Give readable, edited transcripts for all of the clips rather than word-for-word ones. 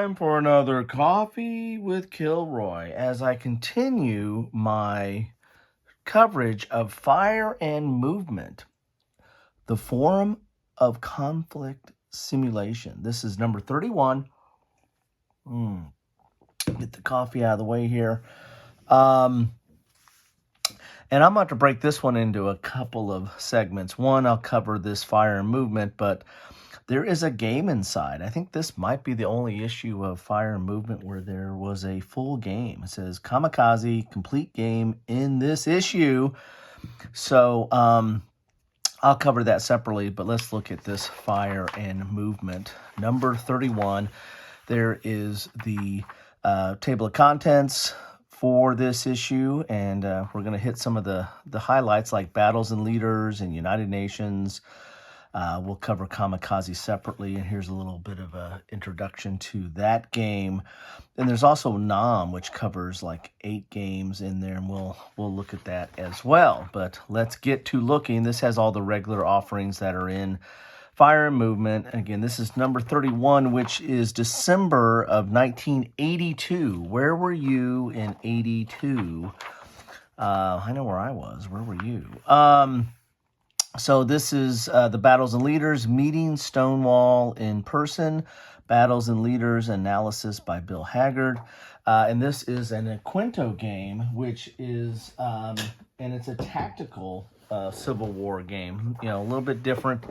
time for another Coffee with Kilroy as I continue my coverage of Fire and Movement, the Forum of Conflict Simulation. This is number 31. Get the coffee out of the way here. And I'm about to break this one into a couple of segments. One, I'll cover this Fire and Movement, but there is a game inside. I think this might be the only issue of Fire and Movement where there was a full game. It says Kamikaze, complete game in this issue. So I'll cover that separately, but let's look at this Fire and Movement. Number 31, there is the table of contents for this issue, and we're going to hit some of the highlights like battles and leaders and United Nations. We'll cover Kamikaze separately, and here's a little bit of an introduction to that game. And there's also Nam, which covers like 8 games in there, and we'll look at that as well. But let's get to looking. This has all the regular offerings that are in Fire and Movement. Again, this is number 31, which is December of 1982. Where were you in 82? I know where I was. Where were you? So this is the Battles and Leaders, meeting Stonewall in person, Battles and Leaders analysis by Bill Haggard. And this is an Quinto game, which is, and it's a tactical Civil War game, a little bit different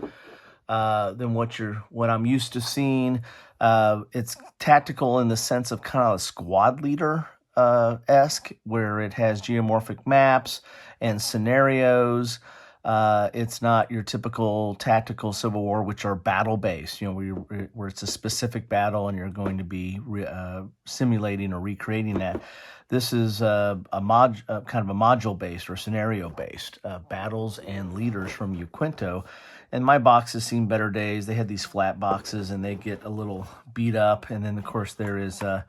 than what I'm used to seeing. It's tactical in the sense of kind of a squad leader esque, where it has geomorphic maps and scenarios. It's not your typical tactical Civil War, which are battle-based, where it's a specific battle and you're going to be simulating or recreating that. This is kind of a module-based or scenario-based battles and leaders from Uquinto. And my box has seen better days. They had these flat boxes, and they get a little beat up. And then, of course, there is a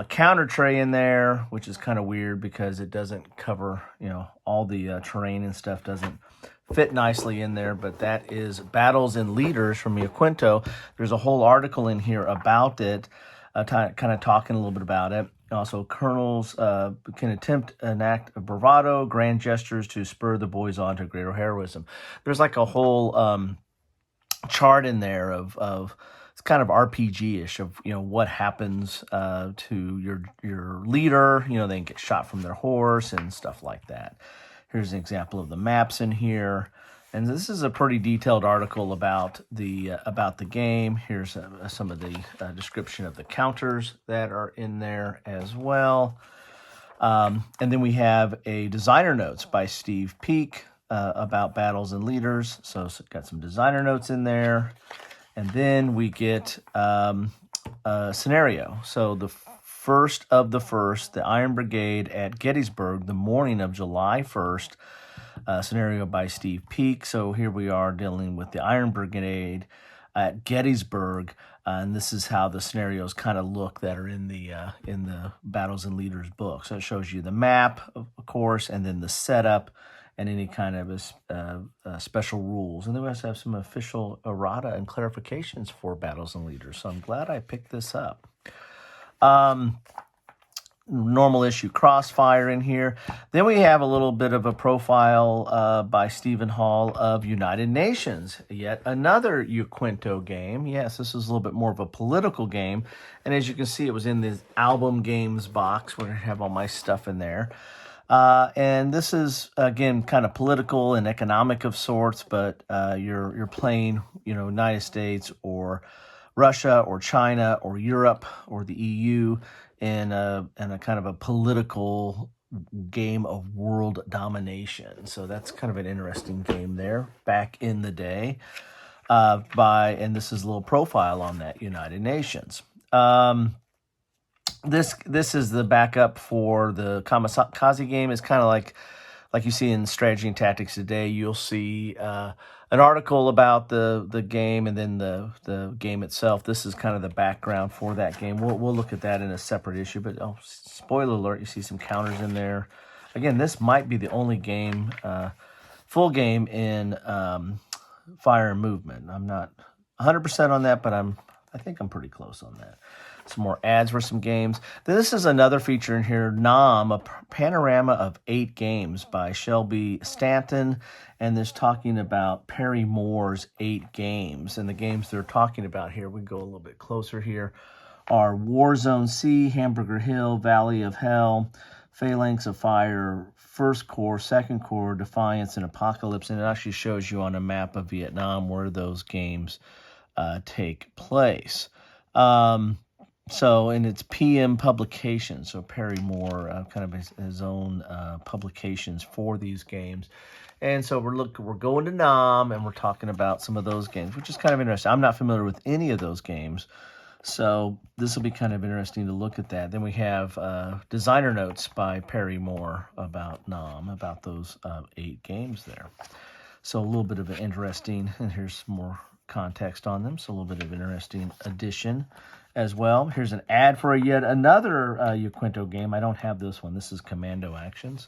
counter tray in there, which is kind of weird because it doesn't cover, all the terrain and stuff doesn't fit nicely in there. But that is Battles and Leaders from Uquinto. There's a whole article in here about it, kind of talking a little bit about it. Also, colonels can attempt an act of bravado, grand gestures to spur the boys on to greater heroism. There's like a whole chart in there of it's kind of RPG-ish of what happens to your leader. They can get shot from their horse and stuff like that. Here's an example of the maps in here, and this is a pretty detailed article about the game. Here's some of the description of the counters that are in there as well. And then we have a designer notes by Steve Peak about Battles and Leaders. So got some designer notes in there. And then we get a scenario. So the first of the first, the Iron Brigade at Gettysburg, the morning of July 1st, scenario by Steve Peak. So here we are dealing with the Iron Brigade at Gettysburg, and this is how the scenarios kind of look that are in the Battles and Leaders book. So it shows you the map, of course, and then the setup, and any kind of special rules. And then we also have some official errata and clarifications for Battles and Leaders. So I'm glad I picked this up. Normal issue Crossfire in here. Then we have a little bit of a profile by Stephen Hall of United Nations. Yet another Uquinto game. Yes, this is a little bit more of a political game. And as you can see, it was in this album games box where I have all my stuff in there. And this is, again, kind of political and economic of sorts, but you're playing, United States or Russia or China or Europe or the EU in a kind of a political game of world domination. So that's kind of an interesting game there back in the day. And this is a little profile on that United Nations. This is the backup for the Kamikaze game. It's kind of like you see in Strategy and Tactics Today. You'll see an article about the game and then the game itself. This is kind of the background for that game. We'll look at that in a separate issue. But spoiler alert, you see some counters in there. Again, this might be the only game, full game in Fire and Movement. I'm not 100% on that, but I think I'm pretty close on that. some more ads for some games. This is another feature in here, Nom, a panorama of 8 games by Shelby Stanton, and this talking about Perry Moore's 8 games. And the games they're talking about here, we go a little bit closer here, are Warzone C, Hamburger Hill, Valley of Hell, Phalanx of Fire, First Corps, Second Corps, Defiance, and Apocalypse. And it actually shows you on a map of Vietnam where those games take place. So, and it's PM Publications, so Perry Moore, kind of his own publications for these games. And so we're going to Nam, and we're talking about some of those games, which is kind of interesting. I'm not familiar with any of those games, so this will be kind of interesting to look at that. Then we have designer notes by Perry Moore about Nam, about those 8 games there. So a little bit of an interesting, and here's some more context on them, so a little bit of an interesting addition as well. Here's an ad for yet another Yaquinto game. I don't have this one. This is Commando Actions.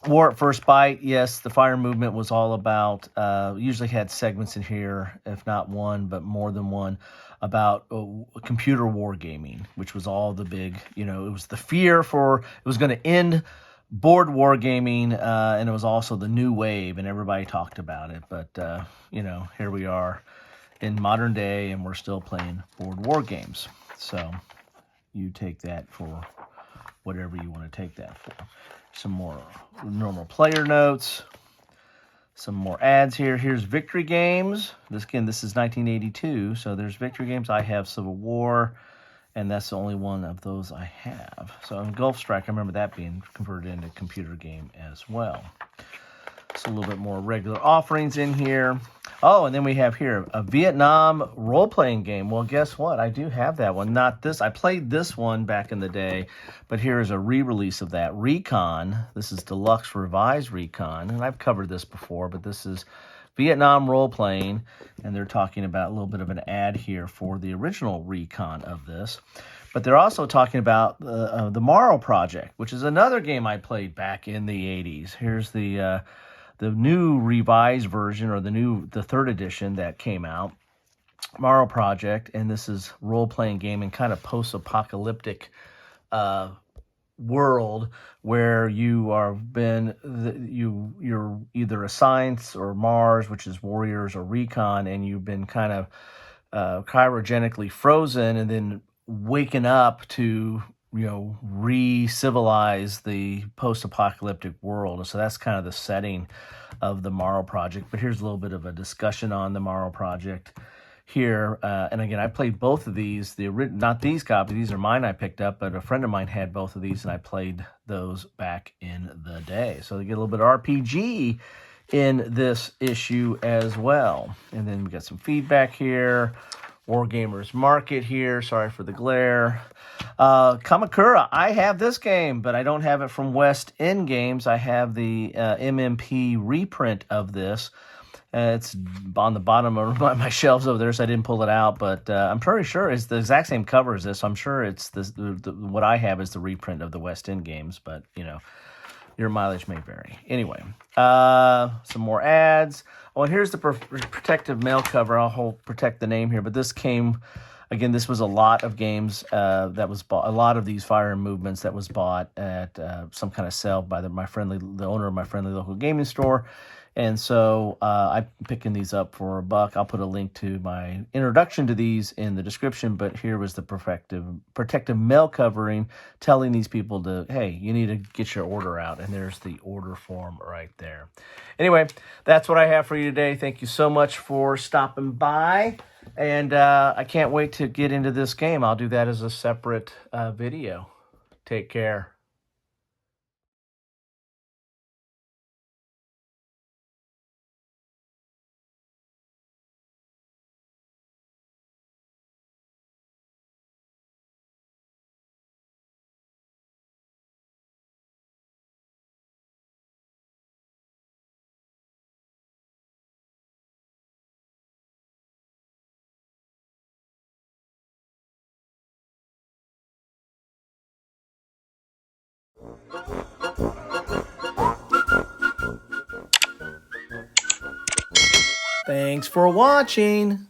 War at First Bite. Yes, the fire movement was all about, usually had segments in here, if not one, but more than one, about computer wargaming, which was all the big, it was the fear for, it was going to end board wargaming, and it was also the new wave, and everybody talked about it. But, here we are in modern day, and we're still playing board war games. So you take that for whatever you want to take that for. Some more normal player notes, some more ads here. Here's Victory Games. This is 1982, so there's Victory Games. I have Civil War, and that's the only one of those I have. So in Gulf Strike, I remember that being converted into a computer game as well. So a little bit more regular offerings in here. Oh, and then we have here a Vietnam role-playing game. Well, guess what? I do have that one. Not this. I played this one back in the day, but here is a re-release of that. Recon. This is Deluxe Revised Recon, and I've covered this before, but this is Vietnam role-playing, and they're talking about a little bit of an ad here for the original Recon of this. But they're also talking about the Morrow Project, which is another game I played back in the 80s. Here's the new revised version, or the third edition that came out, Morrow Project, and this is role-playing game in kind of post-apocalyptic world where you're either a science or Mars, which is warriors, or recon, and you've been kind of cryogenically frozen and then waken up to re-civilize the post-apocalyptic world. So that's kind of the setting of the Morrow Project. But here's a little bit of a discussion on the Morrow Project here. And again, I played both of these. Not these copies. These are mine I picked up, but a friend of mine had both of these, and I played those back in the day. So they get a little bit of RPG in this issue as well. And then we got some feedback here. Wargamers Market here. Sorry for the glare. Kamakura. I have this game, but I don't have it from West End Games. I have the MMP reprint of this. It's on the bottom of my shelves over there, so I didn't pull it out. But I'm pretty sure it's the exact same cover as this. So I'm sure it's this. What I have is the reprint of the West End Games, but your mileage may vary. Anyway, some more ads. Oh, and here's the protective mail cover. I'll protect the name here, but this came, again, this was a lot of games that was bought, a lot of these fire and movements that was bought at some kind of sale by the owner of my friendly local gaming store. And so I'm picking these up for $1. I'll put a link to my introduction to these in the description, but here was the protective mail covering telling these people to, hey, you need to get your order out. And there's the order form right there. Anyway, that's what I have for you today. Thank you so much for stopping by. And I can't wait to get into this game. I'll do that as a separate video. Take care. Thanks for watching.